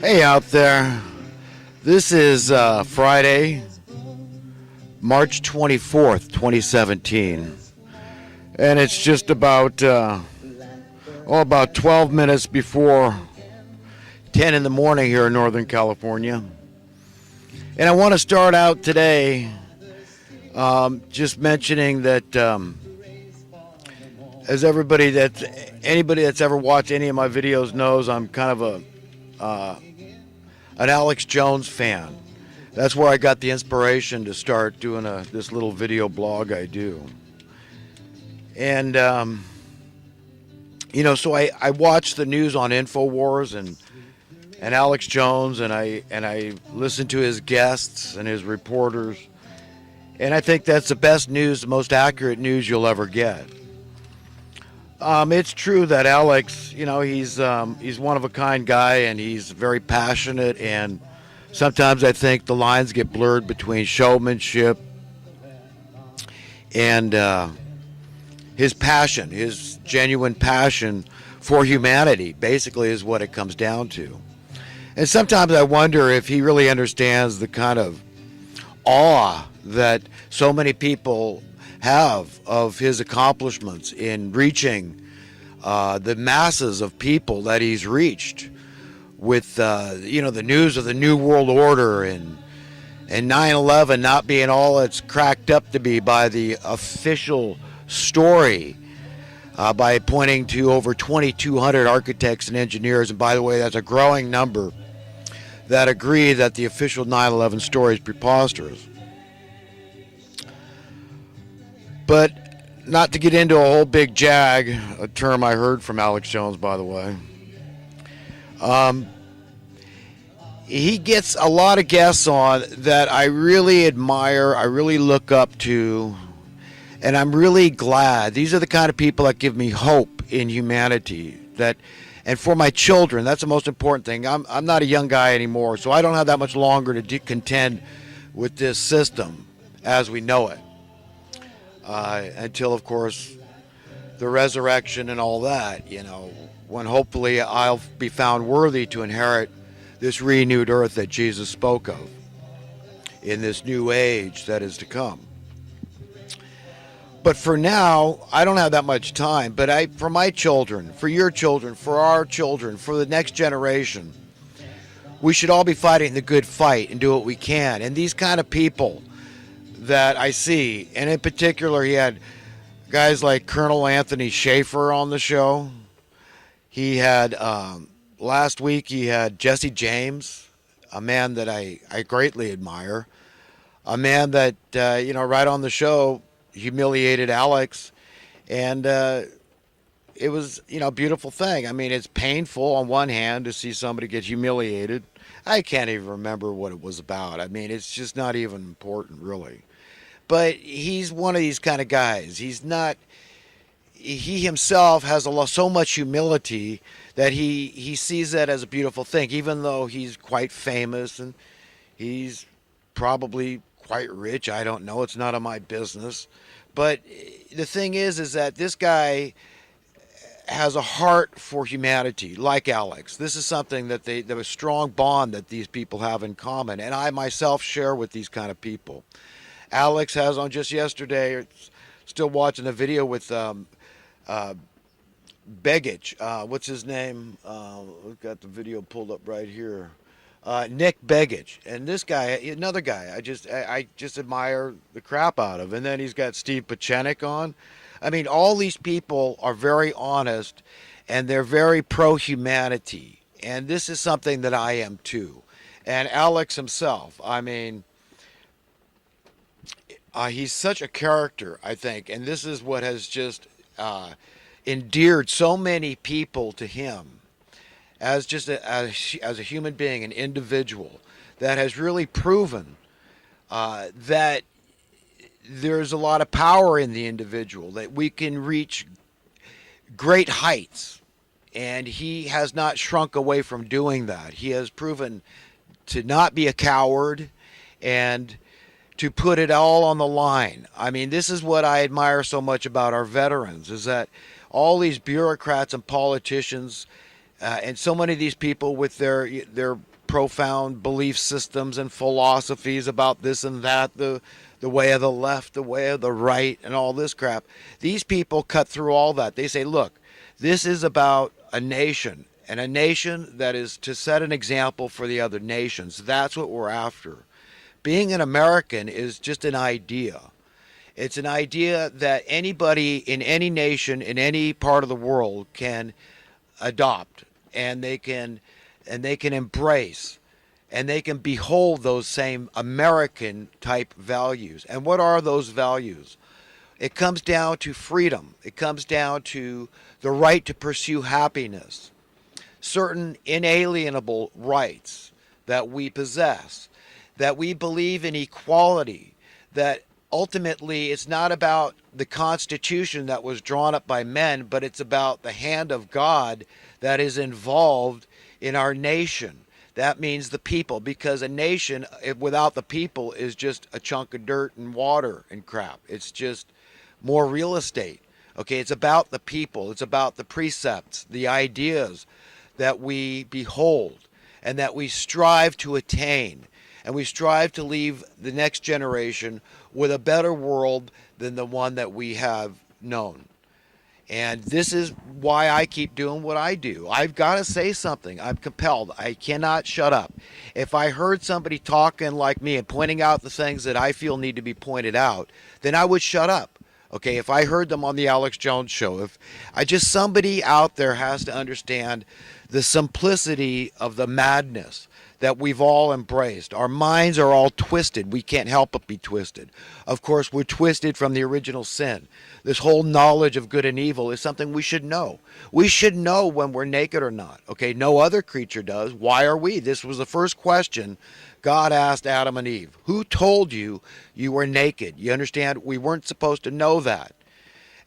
Hey out there. This is Friday, March 24th, 2017. And it's just about 12 minutes before 10 in the morning here in Northern California. And I want to start out today just mentioning that as anybody that's ever watched any of my videos knows, I'm kind of an Alex Jones fan. That's where I got the inspiration to start doing this little video blog I do. And, so I watch the news on InfoWars and Alex Jones, and I listen to his guests and his reporters. And I think that's the best news, the most accurate news you'll ever get. It's true that Alex, he's one of a kind guy, and he's very passionate. And sometimes I think the lines get blurred between showmanship and his passion, his genuine passion for humanity. Basically, is what it comes down to. And sometimes I wonder if he really understands the kind of awe that so many people have of his accomplishments in reaching the masses of people that he's reached with the news of the New World Order and 9/11 not being all it's cracked up to be by the official story, by pointing to over 2,200 architects and engineers, and by the way, that's a growing number that agree that the official 9/11 story is preposterous. But not to get into a whole big jag, a term I heard from Alex Jones, by the way. He gets a lot of guests on that I really admire, I really look up to, and I'm really glad. These are the kind of people that give me hope in humanity. And for my children, that's the most important thing. I'm not a young guy anymore, so I don't have that much longer to contend with this system as we know it. Until, of course, the resurrection and all that, when hopefully I'll be found worthy to inherit this renewed earth that Jesus spoke of in this new age that is to come. But for now, I don't have that much time. But for my children, for your children, for our children, for the next generation, we should all be fighting the good fight and do what we can. And these kind of people that I see, and in particular, he had guys like Colonel Anthony Schaefer on the show. He had, last week, he had Jesse James, a man that I greatly admire, a man that, right on the show, humiliated Alex, and it was, a beautiful thing. I mean, it's painful on one hand to see somebody get humiliated. I can't even remember what it was about. I mean, it's just not even important, really. But he's one of these kind of guys. He himself has so much humility that he sees that as a beautiful thing, even though he's quite famous and he's probably quite rich. I don't know. It's none of my business. But the thing is that this guy has a heart for humanity, like Alex. This is something that there was a strong bond that these people have in common, and I myself share with these kind of people. Alex has on just yesterday, still watching a video with Begich. What's his name? We've got the video pulled up right here. Nick Begich. And this guy, another guy, I just admire the crap out of. And then he's got Steve Pachenik on. I mean, all these people are very honest, and they're very pro-humanity. And this is something that I am too. And Alex himself, I mean, he's such a character, I think, and this is what has just endeared so many people to him as just as a human being, an individual that has really proven that there's a lot of power in the individual, that we can reach great heights, and he has not shrunk away from doing that. He has proven to not be a coward and to put it all on the line. I mean, this is what I admire so much about our veterans, is that all these bureaucrats and politicians and so many of these people with their profound belief systems and philosophies about this and that, the way of the left, the way of the right, and all this crap. These people cut through all that. They say, look, this is about a nation, and a nation that is to set an example for the other nations. That's what we're after. Being an American is just an idea. It's an idea that anybody in any nation, in any part of the world can adopt, and they can embrace, and they can behold those same American type values. And what are those values? It comes down to freedom. It comes down to the right to pursue happiness, certain inalienable rights that we possess, that we believe in equality, that ultimately it's not about the Constitution that was drawn up by men, but it's about the hand of God that is involved in our nation. That means the people, because a nation without the people is just a chunk of dirt and water and crap. It's just more real estate. Okay, it's about the people. It's about the precepts, the ideas that we behold and that we strive to attain. And we strive to leave the next generation with a better world than the one that we have known. And this is why I keep doing what I do. I've got to say something. I'm compelled. I cannot shut up. If I heard somebody talking like me and pointing out the things that I feel need to be pointed out, then I would shut up. Okay, if I heard them on the Alex Jones show, if I just, somebody out there has to understand the simplicity of the madness that we've all embraced. Our minds are all twisted. We can't help but be twisted. Of course, we're twisted from the original sin. This whole knowledge of good and evil is something we should know. We should know when we're naked or not. Okay, no other creature does. Why are we? This was the first question God asked Adam and Eve. Who told you you were naked? You understand? We weren't supposed to know that.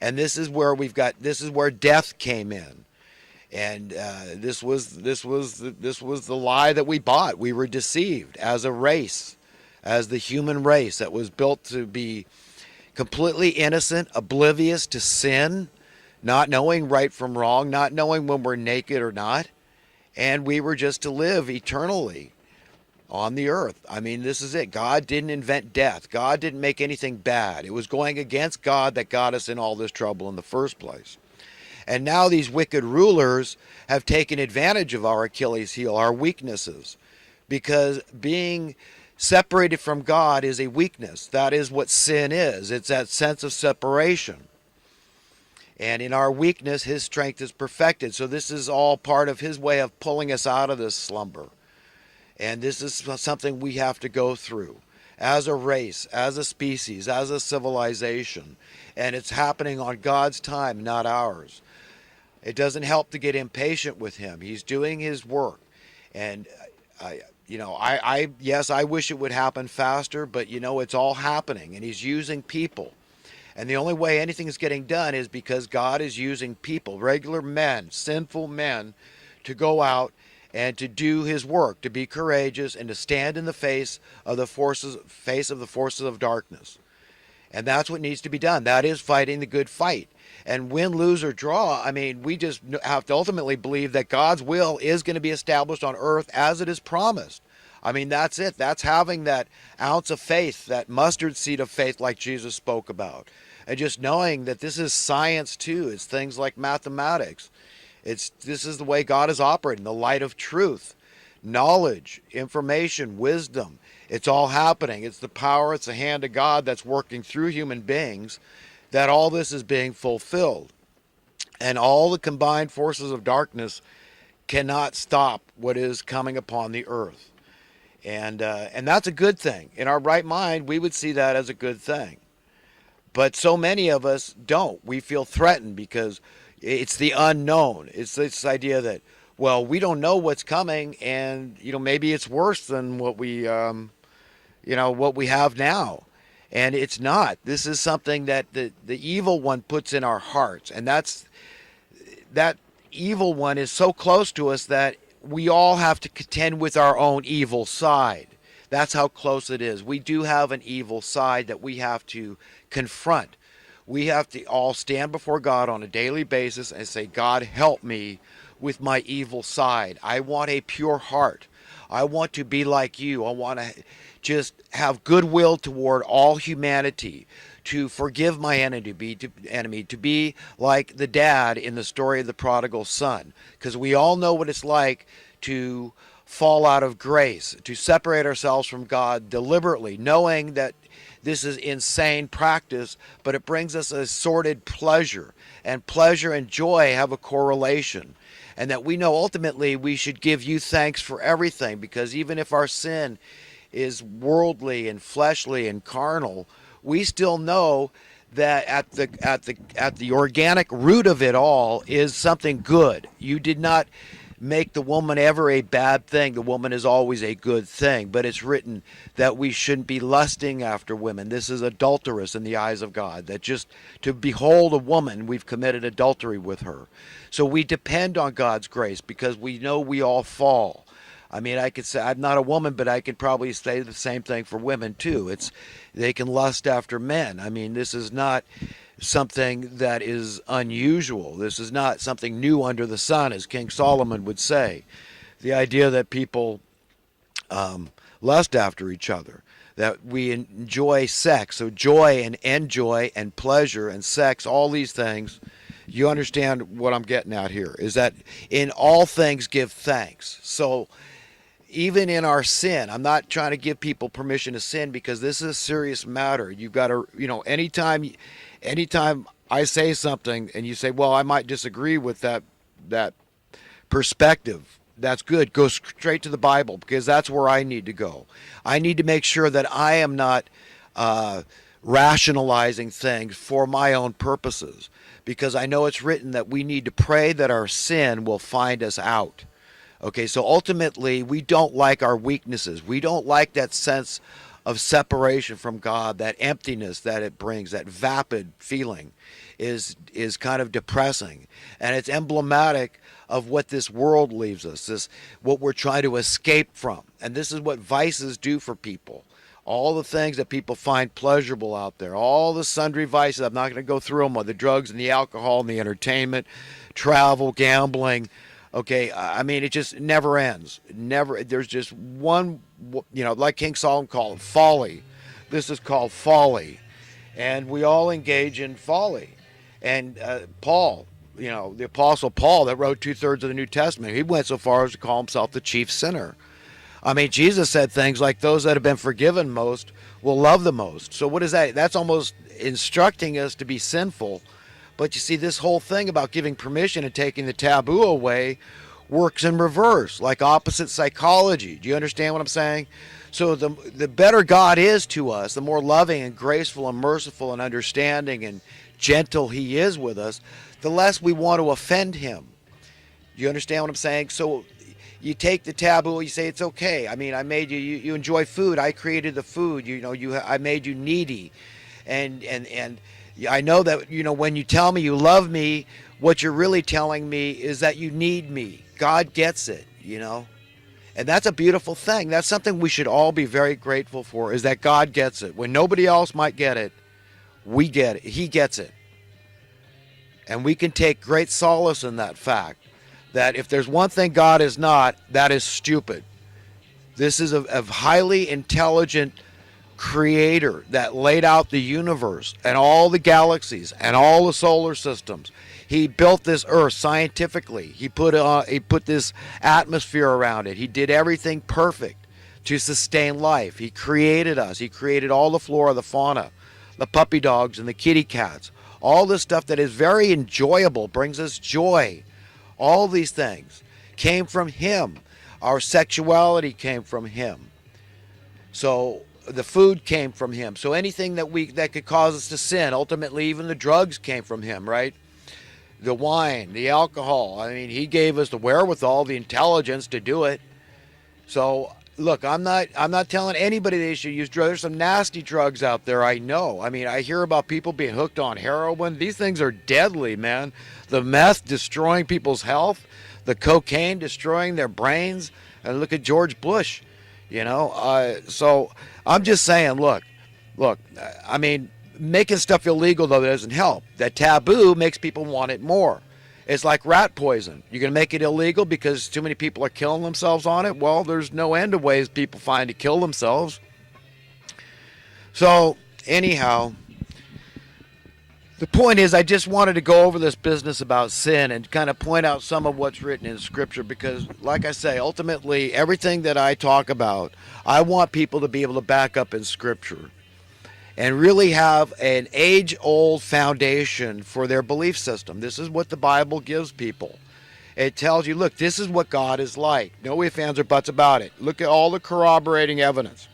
And this is where this is where death came in. And this was the lie that we bought. We were deceived as a race, as the human race that was built to be completely innocent, oblivious to sin, not knowing right from wrong, not knowing when we're naked or not. And we were just to live eternally on the earth. I mean, this is it. God didn't invent death. God didn't make anything bad. It was going against God that got us in all this trouble in the first place. And now these wicked rulers have taken advantage of our Achilles heel, our weaknesses, because being separated from God is a weakness. That is what sin is. It's that sense of separation. And in our weakness, his strength is perfected. So this is all part of his way of pulling us out of this slumber. And this is something we have to go through as a race, as a species, as a civilization. And it's happening on God's time, not ours. It doesn't help to get impatient with him. He's doing his work. And, yes, I wish it would happen faster, but, it's all happening. And he's using people. And the only way anything is getting done is because God is using people, regular men, sinful men, to go out and to do his work, to be courageous and to stand in the face of the forces of darkness. And that's what needs to be done. That is fighting the good fight. And win, lose, or draw, I mean, we just have to ultimately believe that God's will is going to be established on earth as it is promised. I mean, that's it. That's having that ounce of faith, that mustard seed of faith like Jesus spoke about. And just knowing that this is science too. It's things like mathematics. This is the way God is operating, the light of truth, knowledge, information, wisdom. It's all happening. It's the power, it's the hand of God that's working through human beings, that all this is being fulfilled. And all the combined forces of darkness cannot stop what is coming upon the earth. And that's a good thing. In our right mind, we would see that as a good thing. But so many of us don't. We feel threatened because it's the unknown. It's this idea that, well, we don't know what's coming, and maybe it's worse than what we what we have now. And it's not. This is something that the evil one puts in our hearts, and that evil one is so close to us that we all have to contend with our own evil side. That's how close it is. We do have an evil side that we have to confront. We have to all stand before God on a daily basis and say, God, help me with my evil side. I want a pure heart. I want to be like you. I want to just have goodwill toward all humanity, to forgive my enemy, to be like the dad in the story of the prodigal son. Because we all know what it's like to fall out of grace, to separate ourselves from God deliberately, knowing that this is insane practice, but it brings us a sordid pleasure. And pleasure and joy have a correlation. And that we know ultimately we should give you thanks for everything, because even if our sin is worldly and fleshly and carnal, we still know that at the organic root of it all is something good. You did not make the woman ever a bad thing. The woman is always a good thing. But it's written that we shouldn't be lusting after women. This is adulterous in the eyes of God. That just to behold a woman, we've committed adultery with her. So we depend on God's grace because we know we all fall. I mean, I could say I'm not a woman, but I could probably say the same thing for women too. They can lust after men. I mean, this is not something that is unusual. This is not something new under the sun, as King Solomon would say. The idea that people lust after each other, that we enjoy sex. So joy and enjoy and pleasure and sex, all these things. You understand what I'm getting at here, is that in all things give thanks. So even in our sin, I'm not trying to give people permission to sin, because this is a serious matter. You've got to, anytime I say something and you say, well, I might disagree with that perspective, that's good. Go straight to the Bible, because that's where I need to go. I need to make sure that I am not rationalizing things for my own purposes, because I know it's written that we need to pray that our sin will find us out. Okay, so ultimately, we don't like our weaknesses. We don't like that sense of separation from God, that emptiness that it brings, that vapid feeling is kind of depressing. And it's emblematic of what this world leaves us, what we're trying to escape from. And this is what vices do for people. All the things that people find pleasurable out there, all the sundry vices, I'm not going to go through them, the drugs and the alcohol and the entertainment, travel, gambling. Okay, I mean, it just never ends. Never. There's just one, like King Solomon called it, folly. This is called folly. And we all engage in folly. And Paul, the Apostle Paul that wrote 2/3 of the New Testament, he went so far as to call himself the chief sinner. I mean, Jesus said things like, those that have been forgiven most will love the most. So what is that? That's almost instructing us to be sinful. But you see, this whole thing about giving permission and taking the taboo away works in reverse, like opposite psychology. Do you understand what I'm saying? So the better God is to us, the more loving and graceful and merciful and understanding and gentle he is with us, the less we want to offend him. Do you understand what I'm saying? So you take the taboo, you say it's okay. I mean, I made you enjoy food. I created the food. I made you needy. And I know that, when you tell me you love me, what you're really telling me is that you need me. God gets it, And that's a beautiful thing. That's something we should all be very grateful for, is that God gets it. When nobody else might get it, we get it. He gets it. And we can take great solace in that fact, that if there's one thing God is not, that is stupid. This is a highly intelligent creator that laid out the universe and all the galaxies and all the solar systems. He built this earth scientifically. He put this atmosphere around it. He did everything perfect to sustain life. He created us. He created all the flora, the fauna, the puppy dogs and the kitty cats. All this stuff that is very enjoyable, brings us joy. All these things came from him. Our sexuality came from him. So the food came from him. So anything that could cause us to sin, ultimately even the drugs came from him, right? The wine, the alcohol. I mean, he gave us the wherewithal, the intelligence to do it. So look, I'm not telling anybody they should use drugs. There's some nasty drugs out there, I know. I mean, I hear about people being hooked on heroin. These things are deadly, man. The meth destroying people's health, the cocaine destroying their brains. And look at George Bush, So I'm just saying, look, I mean, making stuff illegal, though, doesn't help. That taboo makes people want it more. It's like rat poison. You're going to make it illegal because too many people are killing themselves on it? Well, there's no end of ways people find to kill themselves. So, anyhow, the point is, I just wanted to go over this business about sin and kind of point out some of what's written in Scripture because, like I say, ultimately, everything that I talk about, I want people to be able to back up in Scripture and really have an age-old foundation for their belief system. This is what the Bible gives people. It tells you, look, this is what God is like. No ifs, ands, or buts about it. Look at all the corroborating evidence.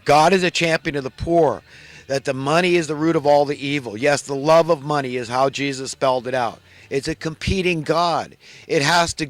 God is a champion of the poor. That the money is the root of all the evil. Yes, the love of money is how Jesus spelled it out. It's a competing God. It has to